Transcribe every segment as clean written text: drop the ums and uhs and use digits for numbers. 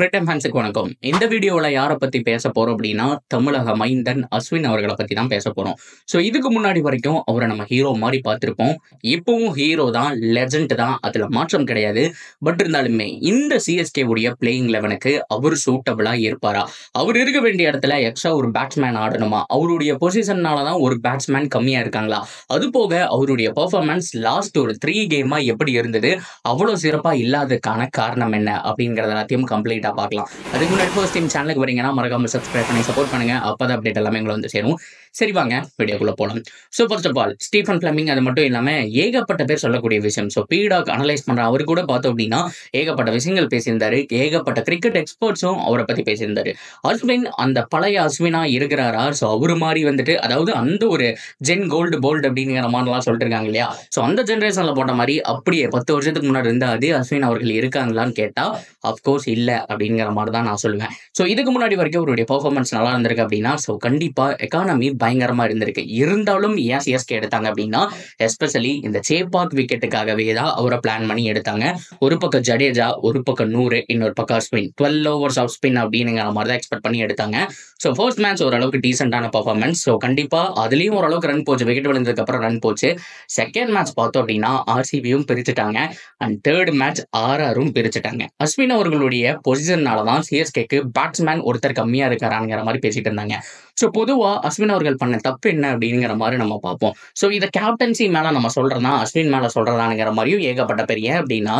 Cricket ஃபேன்ஸுக்கு வணக்கம். இந்த வீடியோவில் யாரை பற்றி பேச போகிறோம் அப்படின்னா, தமிழக மைந்தன் அஸ்வின் அவர்களை பற்றி தான் பேச போகிறோம். ஸோ இதுக்கு முன்னாடி வரைக்கும் அவரை நம்ம ஹீரோ மாதிரி பார்த்துருப்போம். இப்போவும் ஹீரோ தான், லெஜண்ட் தான், அதில் மாற்றம் கிடையாது. பட் இருந்தாலுமே இந்த சிஎஸ்கே உடைய பிளேயிங் லெவனுக்கு அவர் சூட்டபிளாக இருப்பாரா? அவர் இருக்க வேண்டிய இடத்துல எக்ஸ்ட்ரா ஒரு பேட்ஸ்மேன் ஆடணுமா? அவருடைய பொசிஷன்னால தான் ஒரு பேட்ஸ்மேன் கம்மியாக இருக்காங்களா? அது போக அவருடைய பர்ஃபார்மன்ஸ் லாஸ்ட் ஒரு 3 கேமாக எப்படி இருந்தது? அவ்வளோ சிறப்பாக இல்லாததுக்கான காரணம் என்ன அப்படிங்கிறது எல்லாத்தையும் கம்ப்ளீட்டாக பார்க்கலாம். அதுக்கு முன்னாடி ஃபர்ஸ்ட் டைம் சேனலுக்கு வரீங்கன்னா மறக்காம சப்ஸ்கிரைப் பண்ணி சப்போர்ட் பண்ணுங்க. அப்பதான் அப்டேட் எல்லாமே எங்களை வந்து சேரும். சரி வாங்க வீடியோக்குள்ள போகலாம். So first of all Stephen Fleming அது மட்டும் இல்லாமல் ஏகப்பட்ட பேர் சொல்லக்கூடிய விஷயம். ஸோ பீடாக் அனலைஸ் பண்ற அவர் கூட பார்த்தோம் அப்படின்னா ஏகப்பட்ட விஷயங்கள் பேசியிருந்தாரு. ஏகப்பட்ட கிரிக்கெட் எக்ஸ்பர்ட்ஸும் அவரை பத்தி பேசியிருந்தாரு. அஸ்வின் அந்த பழைய அஸ்வினா இருக்கிறாரா? ஸோ அவரு மாதிரி வந்துட்டு, அதாவது அந்த ஒரு ஜென் கோல்டு போல்டு அப்படிங்கிற மாதிரிலாம் சொல்லிட்டு இருக்காங்க இல்லையா? ஸோ அந்த ஜென்ரேஷன்ல போட்ட மாதிரி அப்படியே 10 வருஷத்துக்கு முன்னாடி இருந்த அதே அஸ்வின் அவர்கள் இருக்காங்களான்னு கேட்டா அஃப்கோர்ஸ் இல்லை அப்படிங்கிற மாதிரி தான் நான் சொல்லுவேன். ஸோ இதுக்கு முன்னாடி வரைக்கும் அவருடைய பெர்ஃபார்மன்ஸ் நல்லா இருந்திருக்கு அப்படின்னா, ஸோ கண்டிப்பா எக்கானமி பயங்கரமா இருந்திருக்கு. இருந்தாலும் ஏன் சிஎஸ்கே எடுத்தாங்க அப்படின்னா, எஸ்பெஷலி இந்த சேப்பாக் விக்கெட்டுக்காகவே தான் அவரை பிளான் பண்ணி எடுத்தாங்க. ஒரு பக்கம் ஜடேஜா, ஒரு பக்கம் 100, இன்னொரு பக்கம் ஸ்பின், 12 ஓவர்ஸ் ஆஃப் ஸ்பின் அப்படிங்கிற மாதிரி தான் எக்ஸ்பெக்ட் பண்ணி எடுத்தாங்க. ஸோ ஃபர்ஸ்ட் மேட்ச் ஓரளவுக்கு டீசென்டான பர்ஃபார்மன்ஸ். ஸோ கண்டிப்பா அதுலயும் ஓரளவுக்கு ரன் போச்சு, விக்கெட் விழுந்ததுக்கு அப்புறம் ரன் போச்சு. செகண்ட் மேட்ச் பார்த்தோம் அப்படின்னா ஆர்சிபியும் பிரிச்சுட்டாங்க அண்ட் தேர்ட் மேட்ச் ஆர்ஆரும் பிரிச்சுட்டாங்க. அஸ்வின் அவர்களுடைய பொசிஷன்னால தான் சிஎஸ்கேக்கு பேட்ஸ்மேன் ஒருத்தர் கம்மியா இருக்காராங்கிற மாதிரி பேசிட்டு இருந்தாங்க. ஸோ பொதுவா அஸ்வின் அவர்கள் பண்ண தப்பு என்ன அப்படிங்கிற மாதிரி நம்ம பார்ப்போம். ஸோ இதை கேப்டன்சி மேல நம்ம சொல்றதா, அஸ்வின் மேல சொல்றதாங்கிற மாதிரியும் ஏகப்பட்ட பேர். ஏன் அப்படின்னா,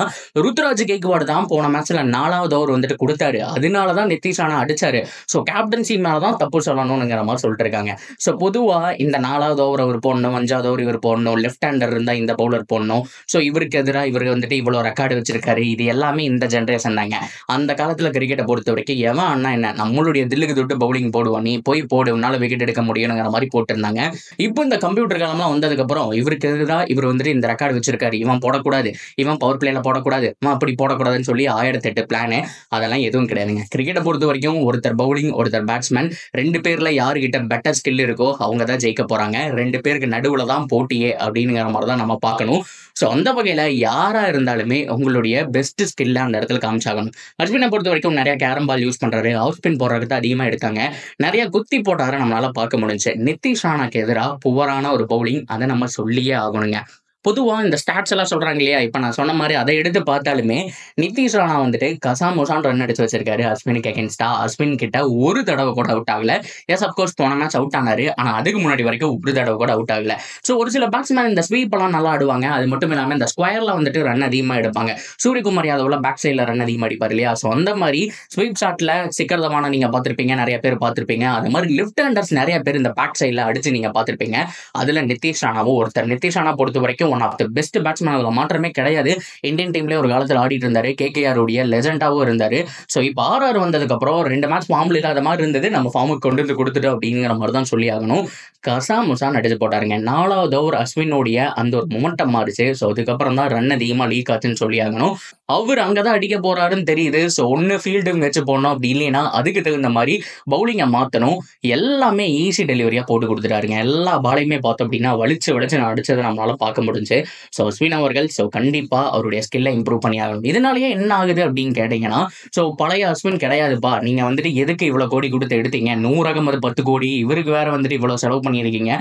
ருத்ராஜ் கேக்வாட் தான் போன மேட்ச்ல 4வது ஓவர் வந்துட்டு கொடுத்தாரு, அதனாலதான் நிதிஷ் ராணா அடிச்சாரு. ஸோ கேப்டன்சி மேலதான் தப்பு சொல்லணும்ங்கிற மாதிரி சொல்லிட்டு இருக்காங்க. ஸோ பொதுவா இந்த 4வது ஓவர் அவர் போடணும், 5வது ஓவர் இவர் போடணும், லெஃப்ட் ஹேண்டர் இருந்தா இந்த பவுலர் போடணும். ஸோ இவருக்கு எதிராக இவர் வந்துட்டு இவ்வளவு ரெக்கார்டு வச்சிருக்காரு. இது எல்லாமே இந்த ஜென்ரேஷன் தாங்க. அந்த காலத்துல கிரிக்கெட்டை பொறுத்த வரைக்கும் எவன் அண்ணா என்ன நம்மளுடைய தில்லுக்கு தொட்டு பவுலிங் போடுவான், நீ போய் போடு, உன்னால விக்கெட் எடுக்க முடியுங்கிற மாதிரி போட்டிருந்தாங்க. இப்போ இந்த கம்ப்யூட்டர் காலம்லாம் வந்ததுக்கு அப்புறம் இவருக்கு எதிராக இவர் வந்துட்டு இந்த ரெக்கார்டு வச்சிருக்காரு, இவன் போடக்கூடாது, இவன் பவர் பிளேல போடக்கூடாது, அப்படி போடக்கூடாதுன்னு சொல்லி 1008 பிளானு. அதெல்லாம் எதுவும் கிடையாதுங்க. கிரிக்கெட்டை பொறுத்த வரைக்கும் ஒருத்தர் பவுலிங், ஒருத்தர் பேட்ஸ்மேன், 2 பேர்ல யாருக்கிட்ட பெட்டர் ஸ்கில் இருக்கோ அவங்க தான் ஜெயிக்க போறாங்க. 2 பேருக்கு நடுவுல தான் போட்டியே அப்படிங்கிற மாதிரி தான் நம்ம பார்க்கணும். ஸோ அந்த வகையில யாரா இருந்தாலுமே உங்களுடைய பெஸ்ட் ஸ்கில்ல அந்த இடத்துல காமிச்சாகணும். அஸ்வினை பொறுத்த வரைக்கும் நிறைய கேரம் பால் யூஸ் பண்றாரு, ஆஃப் ஸ்பின் போடுறதுக்கு அதிகமா எடுத்தாங்க, நிறைய குத்தி போட்டாரு, நம்மளால பார்க்க முடிஞ்சு. நிதிஷ் ராணாக்கு எதிராக புவரான ஒரு பவுலிங், அதை நம்ம சொல்லியே ஆகணுங்க. பொதுவா இந்த ஸ்டாட்ஸ் எல்லாம் சொல்றாங்க இல்லையா, இப்ப நான் சொன்ன மாதிரி அதை எடுத்து பார்த்தாலுமே நிதிஷ் ராணா வந்துட்டு கசாமுசான் ரன் அடிச்சு வச்சிருக்காரு அஸ்வினுக்கு அகேன்ஸ்டா. அஸ்வின் கிட்ட ஒரு தடவை கூட அவுட் ஆகல. எஸ் அப்கோர்ஸ் போன மேட்ச் அவுட் ஆனாரு, ஆனா அதுக்கு முன்னாடி வரைக்கும் ஒரு தடவை கூட அவுட் ஆகல. ஸோ ஒரு சில பேட்ஸ்மேன் இந்த ஸ்வீப் எல்லாம் நல்லா ஆடுவாங்க. அது மட்டும் இல்லாம இந்த ஸ்கொயர்ல வந்துட்டு ரன் அதிகமா எடுப்பாங்க. சூரியகுமார் யாதவ்ல பேக் சைட்ல ரன் அதிகமா அடிப்பாரு இல்லையா? ஸோ அந்த மாதிரி ஸ்வீப் ஷாட்ல சிக்கரதமான நீங்க பார்த்திருப்பீங்க, நிறைய பேர் பார்த்திருப்பீங்க. அது மாதிரி லெஃப்ட் ஹேண்டர்ஸ் நிறைய பேர் இந்த பேக் சைட்ல அடிச்சு நீங்க பார்த்திருப்பீங்க. அதுல நிதிஷ் ராணாவும் ஒருத்தர். நிதிஷ் ராணா பொறுத்த வரைக்கும் one of the best batsman, அதுல மாற்றமே கிடையாது. இந்தியன் டீம்ல ஒரு காலத்துல ஆடிட்டு இருந்தாரு, கேகேஆர் உடைய லெஜெண்டாவும் இருந்தாரு. ஸோ இப்போ ஆர்ஆர் வந்ததுக்கு அப்புறம் 2 மேட்ச் ஃபார்ம்ல இல்லாத மாதிரி இருந்தது, நம்ம ஃபார்முக்கு கொண்டு வந்து கொடுத்துட்டு அப்படிங்கிற மாதிரி தான் சொல்லி ஆகணும். கசாமுசான் அடிச்சு போட்டாருங்க. 4வது ஓவர் அஸ்வினுடைய அந்த ஒரு மொமெண்டம் மாறிச்சு. ஸோ அதுக்கப்புறம் தான் ரன் அதிகமா லீக் ஆச்சுன்னு சொல்லி ஆகணும். அவர் அங்கதான் அடிக்க போறாருன்னு தெரியுது. ஸோ ஒன்னு ஃபீல்டிங் வச்சு போடணும், அப்படி இல்லைன்னா அதுக்கு தகுந்த மாதிரி பவுலிங்கை மாத்தணும். எல்லாமே ஈஸி டெலிவரியா போட்டு கொடுத்துட்டாருங்க. எல்லா பாலையுமே பார்த்தோம் அப்படின்னா வலிச்சு வலிச்சு நான் அடிச்சதை நம்மளால பார்க்க முடிஞ்சு. ஸோ அஸ்வின் அவர்கள் கண்டிப்பா அவருடைய ஸ்கில்லை இம்ப்ரூவ் பண்ணி ஆகணும். இதனாலேயே என்ன ஆகுது அப்படின்னு கேட்டீங்கன்னா, ஸோ பழைய அஸ்வின் கிடையாதுப்பா, நீங்க வந்துட்டு எதுக்கு இவ்வளவு கோடி கொடுத்து எடுத்தீங்க, 100 அது 10 கோடி, இவருக்கு வேற வந்துட்டு இவ்வளவு செலவு பண்ணியிருக்கீங்க,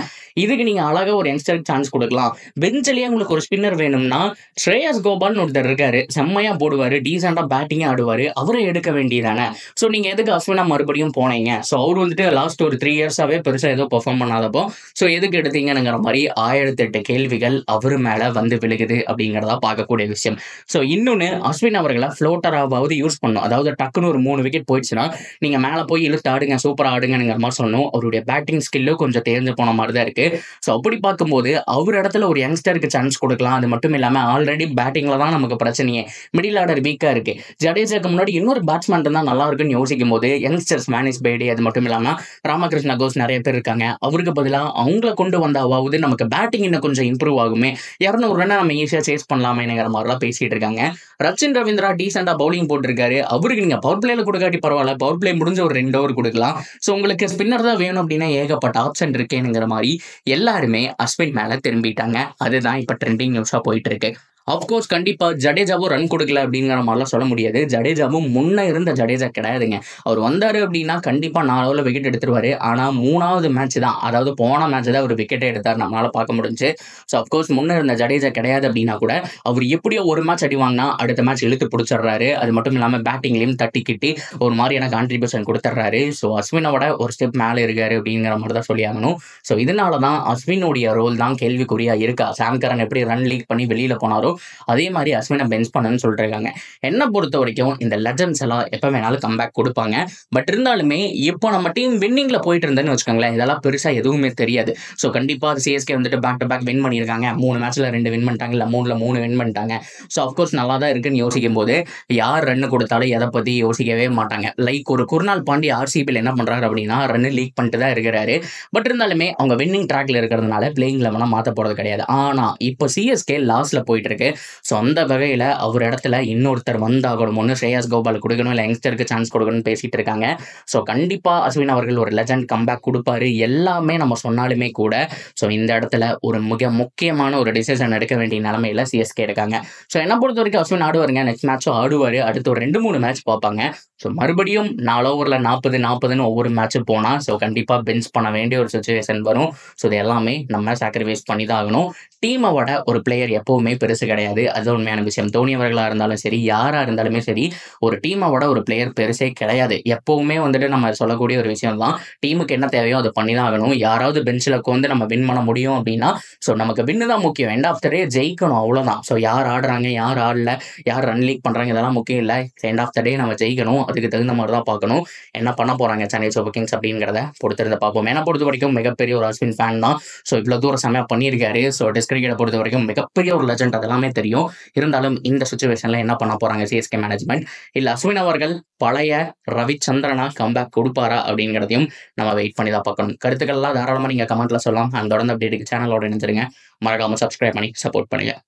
இதுக்கு நீங்க அழகா ஒரு யங்ஸ்டருக்கு சான்ஸ் கொடுக்கலாம். பெஞ்சிலேயே உங்களுக்கு ஒரு ஸ்பின்னர் வேணும்னா ஸ்ரேயஸ் கோபால்னு ஒருத்தர் இருக்காரு, செம்மையா போடுவாரு, டீசெண்டா பேட்டிங்கா ஆடுவாரு, அவரை எடுக்க வேண்டியதானே. ஸோ நீங்க எதுக்கு அஸ்வினா மறுபடியும் போனீங்க? ஸோ அவர் வந்துட்டு லாஸ்ட் ஒரு 3 இயர்ஸாவே பெருசா ஏதோ பெர்ஃபார்ம் பண்ணாதப்போ ஸோ எதுக்கு எடுத்தீங்கிற மாதிரி 1008 கேள்விகள் அவரு மேல வந்து விழுகுது அப்படிங்கிறதா பார்க்கக்கூடிய விஷயம். ஸோ இன்னொன்னு, அஸ்வின் அவர்களை ஃப்ளோட்டராவது யூஸ் பண்ணும். அதாவது டக்குன்னு ஒரு 3 விக்கெட் போயிடுச்சுன்னா நீங்க மேல போய் இழுத்து ஆடுங்க, சூப்பரா ஆடுங்கிற மாதிரி சொல்லணும். அவருடைய பேட்டிங் ஸ்கில்லும் கொஞ்சம் தேர்ந்து போன மாதிரி தான் இருக்கு. ஸோ அப்படி பார்க்கும்போது அவர் இடத்துல ஒரு யங்ஸ்டருக்கு சான்ஸ் கொடுக்கலாம். அது மட்டும் இல்லாம ஆல்ரெடி பேட்டிங்ல தான் நமக்கு பிரச்சனையே, மிடில் ஆர்டர் வீக்கா இருக்கு. ஜடேஜாக்கு முன்னாடி இன்னொரு பேட்ஸ்மேன் இருந்தா நல்லா இருக்குன்னு யோசிக்கும் போது யங்ஸ்டர்ஸ் மேனிஸ் பேடி, அது மட்டும் இல்லாம ராமகிருஷ்ண கோஸ் நிறைய பேர் இருக்காங்க. அவருக்கு பதிலாக அவங்கள கொண்டு வந்தாவது நமக்கு பேட்டிங் இன்னும் கொஞ்சம் இம்ப்ரூவ் ஆகுமே, 200 ரன் நம்ம ஈஸியா சேஸ் பண்ணலாமேங்கிற மாதிரிலாம் பேசிட்டு இருக்காங்க. ரச்சின் ரவீந்திரா டீசெண்டா பவுலிங் போட்டிருக்காரு. அவருக்கு நீங்க பவர் பிளேல கொடுக்காட்டி பரவாயில்ல, பவர் பிளே முடிஞ்ச ஒரு 2 ஓவர் கொடுக்கலாம். ஸோ உங்களுக்கு ஸ்பின்னர் தான் வேணும் அப்படின்னா ஏகப்பட்ட ஆப்ஷன் இருக்கேங்கிற மாதிரி எல்லாருமே அஸ்வின் மேல திரும்பிட்டாங்க. அதுதான் இப்ப ட்ரெண்டிங் நியூஸா போயிட்டு இருக்கு. ஆஃப்கோர்ஸ் கண்டிப்பா ஜடேஜாவும் ரன் கொடுக்கல அப்படிங்கிற மாதிரிலாம் சொல்ல முடியாது. ஜடேஜாவும் முன்ன இருந்த ஜடேஜா கிடையாதுங்க. அவர் வந்தாரு அப்படின்னா கண்டிப்பா 4 ஓவர்ல விக்கெட் எடுத்துருவாரு. ஆனா 3வது மேட்ச் தான், அதாவது போன மேட்ச் தான் அவர் விக்கெட்டே எடுத்தார், நம்மளால பார்க்க முடிஞ்சுச்சு. ஸோ அஃப்கோர்ஸ் முன்ன இருந்த ஜடேஜா கிடையாது அப்படின்னா கூட அவர் எப்படியோ ஒரு மேட்ச் அடி வாங்கினா அடுத்த மேட்ச் இழுத்து பிடிச்சிடுறாரு. அது மட்டும் இல்லாமல் பேட்டிங்லையும் தட்டி கிட்டி ஒரு மாதிரியான கான்ட்ரிபியூஷன் கொடுத்துட்றாரு. ஸோ அஸ்வினோட ஒரு ஸ்டெப் மேலே இருக்காரு அப்படிங்கிற மாதிரி தான் சொல்லி ஆகணும். ஸோ இதனால தான் அஸ்வினுடைய ரோல் தான் கேள்விக்குறியா இருக்கா. சாம் கரன் எப்படி ரன் லீக் பண்ணி வெளியில போனாரோ அதே மாதிரி அஸ்வினை பெஞ்ச் பண்ணணும்னு சொல்லிட்டு இருக்காங்க. என்ன பொறுத்த வரைக்கும் இந்த லெஜண்ட்ஸ் எல்லாம் எப்போ வேணாலும் கம்பேக் கொடுப்பாங்க. பட் இருந்தாலுமே இப்போ நம்ம டீம் வின்னிங்ல போயிட்டு இருந்தேன்னு வச்சுக்கோங்களேன், இதெல்லாம் பெருசா எதுவுமே தெரியாது. ஸோ கண்டிப்பா சிஎஸ்கே வந்துட்டு பேக் டு பேக் வின் பண்ணியிருக்காங்க. 3 மேட்ச்ல 2 வின் பண்ணிட்டாங்க, இல்லை 3ல 3 வின் பண்ணிட்டாங்க. ஸோ அஃப்கோர்ஸ் நல்லா தான் இருக்குன்னு யோசிக்கும் போது யார் ரன் கொடுத்தாலும் எதை பத்தி யோசிக்கவே மாட்டாங்க. லைக் ஒரு குருநாள் பாண்டி ஆர்சிபியில் என்ன பண்றாரு அப்படின்னா ரன் லீக் பண்ணிட்டு தான் இருக்கிறாரு. பட் இருந்தாலுமே அவங்க வின்னிங் ட்ராக்ல இருக்கிறதுனால பிளேயிங் லெவனை மாற்ற போறது கிடையாது. ஆனா இப்போ சிஎஸ்கே லாஸ்ட்ல போயிட்டு இருக்கு. ஸோ அந்த வகையில் அவர் இடத்துல இன்னொருத்தர் வந்தாகணும். ஒன்று ஸ்ரேயாஸ் கோபால் கொடுக்கணும், இல்லை யங்ஸ்டருக்கு சான்ஸ் கொடுக்கணும்னு பேசிட்டு இருக்காங்க. ஸோ கண்டிப்பாக அஸ்வின் அவர்கள் ஒரு லெஜண்ட் கம்பேக் கொடுப்பாரு எல்லாமே நம்ம சொன்னாலுமே கூட ஸோ இந்த இடத்துல ஒரு மிக முக்கியமான ஒரு டிசிஷன் எடுக்க வேண்டிய நிலைமையில சிஎஸ்கே இருக்காங்க. ஸோ என்ன பொறுத்த வரைக்கும் அஸ்வின் ஆடுவாருங்க, நெக்ஸ்ட் மேட்சும் ஆடுவார். அடுத்து ஒரு 2-3 மேட்ச் பார்ப்பாங்க. ஸோ மறுபடியும் 4 ஓவரில் 40-40ன்னு ஒவ்வொரு மேட்சும் போனால் ஸோ கண்டிப்பாக பெஞ்ச் பண்ண வேண்டிய ஒரு சுச்சுவேஷன் வரும். ஸோ இது எல்லாமே நம்ம சாக்ரிஃபைஸ் பண்ணி தான் ஆகணும். டீமோட ஒரு பிளேயர் எப்பவுமே பெருசு கிடையாது, அது உண்மையான விஷயம். தோனி அவர்களாக இருந்தாலும் சரி, யாராக இருந்தாலுமே சரி, ஒரு டீமோட ஒரு பிளேயர் பெருசே கிடையாது. எப்பவுமே வந்துட்டு நம்ம சொல்லக்கூடிய ஒரு விஷயம் தான், டீமுக்கு என்ன தேவையோ அதை பண்ணி தான் ஆகணும். யாராவது பெஞ்சில் உட்காந்து நம்ம வின் பண்ண முடியும் அப்படின்னா ஸோ நமக்கு வின்னு தான் முக்கியம். எண்ட் ஆஃப் த டே ஜெயிக்கணும், அவ்வளோதான். ஸோ யார் ஆடுறாங்க, யார் ஆடல, யார் ரன் லீக் பண்ணுறாங்க, இதெல்லாம் முக்கியம் இல்லை. எண்ட் ஆஃப் த டே நம்ம ஜெயிக்கணும். அதுக்கு தகுந்த மாதிரி தான் பார்க்கணும். என்ன பண்ண போகிறாங்க சென்னை சூப்பர் கிங்ஸ் அப்படிங்கிறத பொறுத்திருந்து பார்ப்போம். என்னை பொறுத்த வரைக்கும் மிகப்பெரிய ஒரு அஸ்வின் ஃபேன் தான். ஸோ இவ்வளோ தூரம் செம்மையாக பண்ணியிருக்காரு. ஸோ டெஸ்ட் கிரிக்கெட்டை பொறுத்த வரைக்கும் மிகப்பெரிய ஒரு லெஜண்ட், அதெல்லாமே தெரியும். இருந்தாலும் இந்த சுச்சுவேஷனில் என்ன பண்ண போகிறாங்க சிஎஸ்கே மேனேஜ்மெண்ட், இல்லை அஸ்வின் அவர்கள் பழைய ரவிச்சந்திரனா கம்பேக் கொடுப்பாரா அப்படிங்கிறதையும் நம்ம வெயிட் பண்ணி தான் பார்க்கணும். கருத்துக்கள்லாம் தாராளமாக நீங்கள் கமெண்ட்டில் சொல்லலாம். அண்ட் தொடர்ந்து அப்டேட்டுக்கு சேனலோட இணைஞ்சிருங்க. மறக்காமல் சப்ஸ்கிரைப் பண்ணி சப்போர்ட் பண்ணுங்கள்.